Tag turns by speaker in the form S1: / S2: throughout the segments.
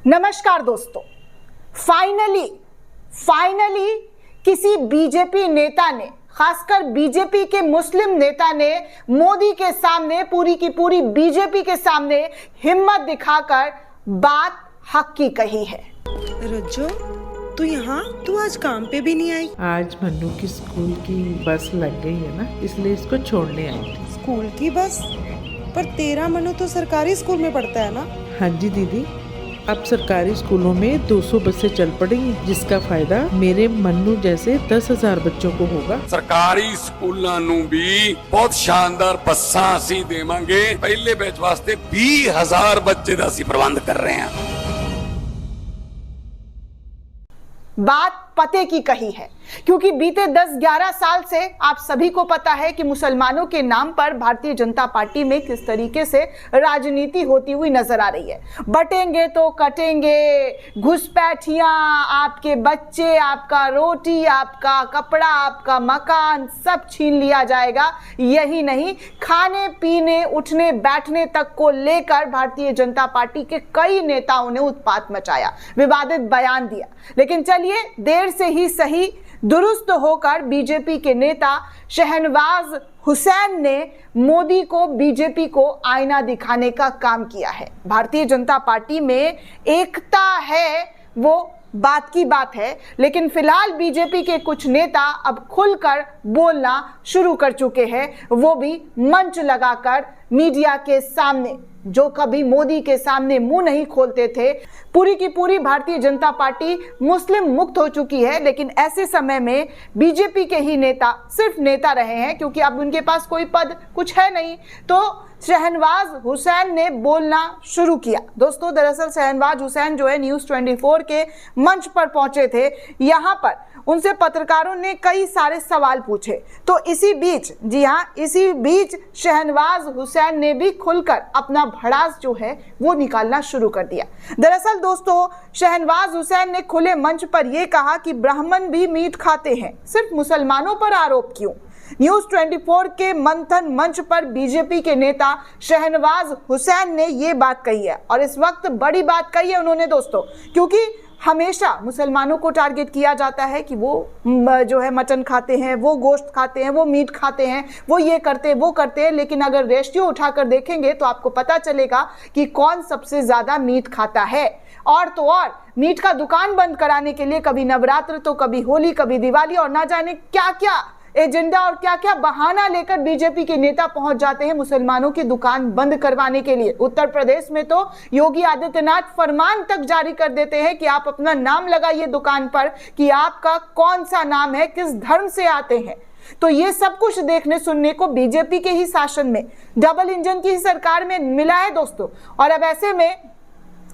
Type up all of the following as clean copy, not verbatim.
S1: नमस्कार दोस्तों, फाइनली किसी बीजेपी नेता ने, खासकर बीजेपी के मुस्लिम नेता ने मोदी के सामने, पूरी की पूरी बीजेपी के सामने हिम्मत दिखाकर बात हक की कही है।
S2: रज्जो, तू आज काम पे भी नहीं आई?
S3: आज मन्नू की स्कूल की बस लग गई है ना, इसलिए इसको छोड़ने आई थी।
S2: स्कूल की बस? पर तेरा मन्नू तो सरकारी स्कूल में पढ़ता है ना?
S3: हाँ जी दीदी, अब सरकारी स्कूलों में 200 बसें चल पड़ेंगी, जिसका फायदा मेरे मन्नू जैसे 10,000 बच्चों को होगा।
S4: सरकारी स्कूलों नू भी बहुत शानदार बसां असीं देवांगे। पहले बैच वास्ते 20,000 बच्चे दा असीं प्रबंध कर रहे हैं।
S1: बात पते की कही है, क्योंकि बीते 10-11 साल से आप सभी को पता है कि मुसलमानों के नाम पर भारतीय जनता पार्टी में किस तरीके से राजनीति होती हुई नजर आ रही है। बटेंगे तो कटेंगे, घुसपैठियां, आपके बच्चे, आपका रोटी, आपका कपड़ा, आपका मकान, सब छीन लिया जाएगा। यही नहीं, खाने पीने, उठने बैठने तक को लेकर भारतीय जनता पार्टी के कई नेताओं ने उत्पात मचाया, विवादित बयान दिया। लेकिन चलिए, देर से ही सही, दुरुस्त होकर बीजेपी के नेता शहनवाज हुसैन ने मोदी को, बीजेपी को आईना दिखाने का काम किया है। भारतीय जनता पार्टी में एकता है, वो बात की बात है, लेकिन फिलहाल बीजेपी के कुछ नेता अब खुलकर बोलना शुरू कर चुके हैं, वो भी मंच लगाकर मीडिया के सामने। जो कभी मोदी के सामने मुंह नहीं खोलते थे। पूरी की पूरी भारतीय जनता पार्टी मुस्लिम मुक्त हो चुकी है, लेकिन ऐसे समय में बीजेपी के ही नेता सिर्फ नेता रहे हैं, क्योंकि अब उनके पास कोई पद कुछ है नहीं। तो शहनवाज हुसैन ने बोलना शुरू किया। दोस्तों, दरअसल शहनवाज हुसैन जो है न्यूज़ 24 के मंच पर पहुंचे थे। यहाँ पर उनसे पत्रकारों ने कई सारे सवाल पूछे। तो इसी बीच, जी हाँ, इसी बीच शहनवाज हुसैन ने भी खुलकर अपना भड़ास जो है वो निकालना शुरू कर दिया। दरअसल दोस्तों, शहनवाज हुसैन ने खुले मंच पर यह कहा कि ब्राह्मण भी मीट खाते हैं, सिर्फ मुसलमानों पर आरोप क्यों? न्यूज़ 24 के मंथन मंच पर बीजेपी के नेता शहनवाज हुसैन ने ये बात कही है, और इस वक्त बड़ी बात कही है उन्होंने दोस्तों, क्योंकि हमेशा मुसलमानों को टारगेट किया जाता है कि वो जो है मटन खाते हैं, वो गोश्त खाते हैं, वो मीट खाते हैं, वो ये करते हैं, वो करते हैं। लेकिन अगर रेशियो उठाकर देखेंगे तो आपको पता चलेगा कि कौन सबसे ज्यादा मीट खाता है। और तो और, मीट का दुकान बंद कराने के लिए कभी नवरात्र, तो कभी होली, कभी दिवाली, और ना जाने क्या क्या एजेंडा और क्या क्या बहाना लेकर बीजेपी के नेता पहुंच जाते हैं मुसलमानों की दुकान बंद करवाने के लिए। उत्तर प्रदेश में तो योगी आदित्यनाथ फरमान तक जारी कर देते हैं कि आप अपना नाम लगाइए दुकान पर, कि आपका कौन सा नाम है, किस धर्म से आते हैं। तो ये सब कुछ देखने सुनने को बीजेपी के ही शासन में, डबल इंजन की ही सरकार में मिला है दोस्तों। और अब ऐसे में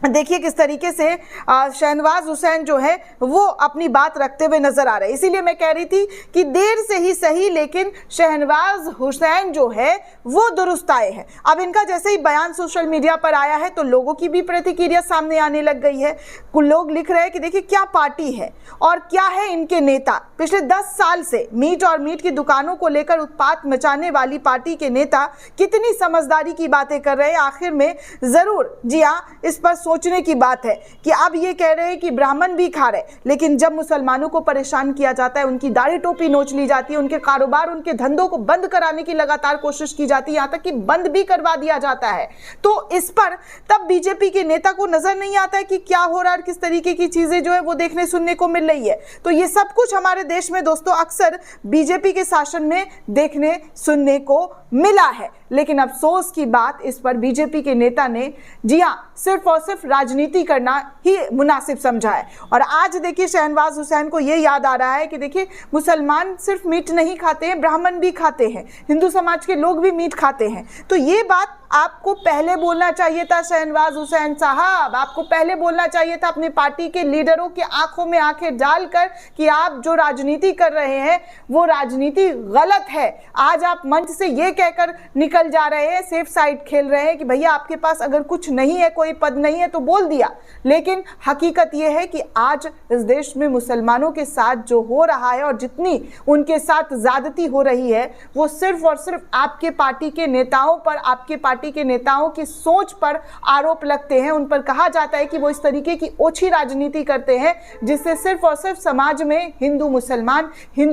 S1: देखिए किस तरीके से शहनवाज हुसैन जो है वो अपनी बात रखते हुए नजर आ रहे हैं। इसीलिए मैं कह रही थी कि देर से ही सही, लेकिन शहनवाज हुसैन जो है वो दुरुस्त आए हैं। अब इनका जैसे ही बयान सोशल मीडिया पर आया है तो लोगों की भी प्रतिक्रिया सामने आने लग गई है। कुछ लोग लिख रहे हैं कि देखिए क्या पार्टी है और क्या है इनके नेता। पिछले 10 साल से मीट और मीट की दुकानों को लेकर उत्पात मचाने वाली पार्टी के नेता कितनी समझदारी की बातें कर रहे हैं। आखिर में जरूर, जी हाँ, इस पर सोचने की बात है कि अब ये कह रहे हैं कि ब्राह्मण भी खा रहे, लेकिन जब मुसलमानों को परेशान किया जाता है, उनकी दाढ़ी टोपी नोच ली जाती है, उनके कारोबार, उनके धंधों को बंद कराने की लगातार कोशिश की जाती है, यहाँ तक कि बंद भी करवा दिया जाता है, तो इस पर तब बीजेपी के नेता को नजर नहीं आता है कि क्या हो रहा है, किस तरीके की चीजें जो है वो देखने सुनने को मिल रही है। तो ये सब कुछ हमारे देश में दोस्तों अक्सर बीजेपी के शासन में देखने सुनने को मिला है। लेकिन अफसोस की बात, इस पर बीजेपी के नेता ने, जी हाँ, सिर्फ और सिर्फ राजनीति करना ही मुनासिब समझा है। और आज देखिए शहनवाज हुसैन को यह याद आ रहा है कि देखिए मुसलमान सिर्फ मीट नहीं खाते हैं, ब्राह्मण भी खाते हैं, हिंदू समाज के लोग भी मीट खाते हैं। तो ये बात आपको पहले बोलना चाहिए था शहनवाज हुसैन साहब, आपको पहले बोलना चाहिए था अपनी पार्टी के लीडरों की आंखों में आंखें डालकर कि आप जो राजनीति कर रहे हैं वो राजनीति गलत है। आज आप मंच से ये कहकर निकल जा रहे हैं, सेफ साइड खेल रहे हैं कि भैया आपके पास अगर कुछ नहीं है, कोई पद नहीं है तो बोल दिया। लेकिन हकीकत ये है कि आज इस देश में मुसलमानों के साथ जो हो रहा है और जितनी उनके साथ ज्यादती हो रही है वो सिर्फ और सिर्फ आपके पार्टी के नेताओं पर, आपके पार्टी पार्टी के नेताओं की सोच पर आरोप लगते हैं। उन पर कहा जाता है कि वो इस तरीके की ओछी राजनीति करते हैं जिससे सिर्फ और सिर्फ समाज में हिंदू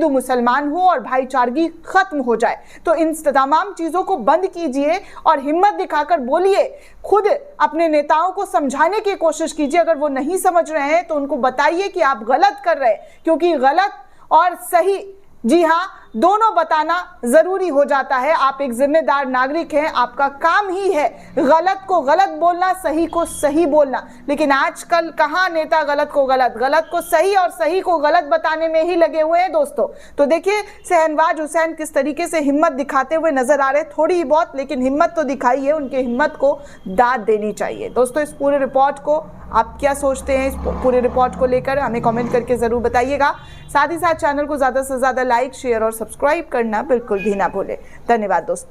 S1: मुसलमान हो और भाईचारगी खत्म हो जाए। तो इन तमाम चीजों को बंद कीजिए और हिम्मत दिखाकर बोलिए, खुद अपने नेताओं को समझाने की कोशिश कीजिए। अगर वो नहीं समझ रहे हैं तो उनको बताइए कि आप गलत कर रहे हैं, क्योंकि गलत और सही, जी हाँ, दोनों बताना जरूरी हो जाता है। आप एक जिम्मेदार नागरिक हैं, आपका काम ही है गलत को गलत बोलना, सही को सही बोलना। लेकिन आजकल कहाँ नेता गलत को सही और सही को गलत बताने में ही लगे हुए हैं दोस्तों। तो देखिए शहनवाज हुसैन किस तरीके से हिम्मत दिखाते हुए नजर आ रहे हैं, थोड़ी ही बहुत लेकिन हिम्मत तो दिखाई है। उनके हिम्मत को दाद देनी चाहिए। दोस्तों इस पूरे रिपोर्ट को आप क्या सोचते हैं, इस पूरे रिपोर्ट को लेकर हमें कमेंट करके जरूर बताइएगा। साथ ही साथ चैनल को ज्यादा से ज्यादा लाइक, शेयर और सब्सक्राइब करना बिल्कुल भी ना भूलें। धन्यवाद दोस्तों।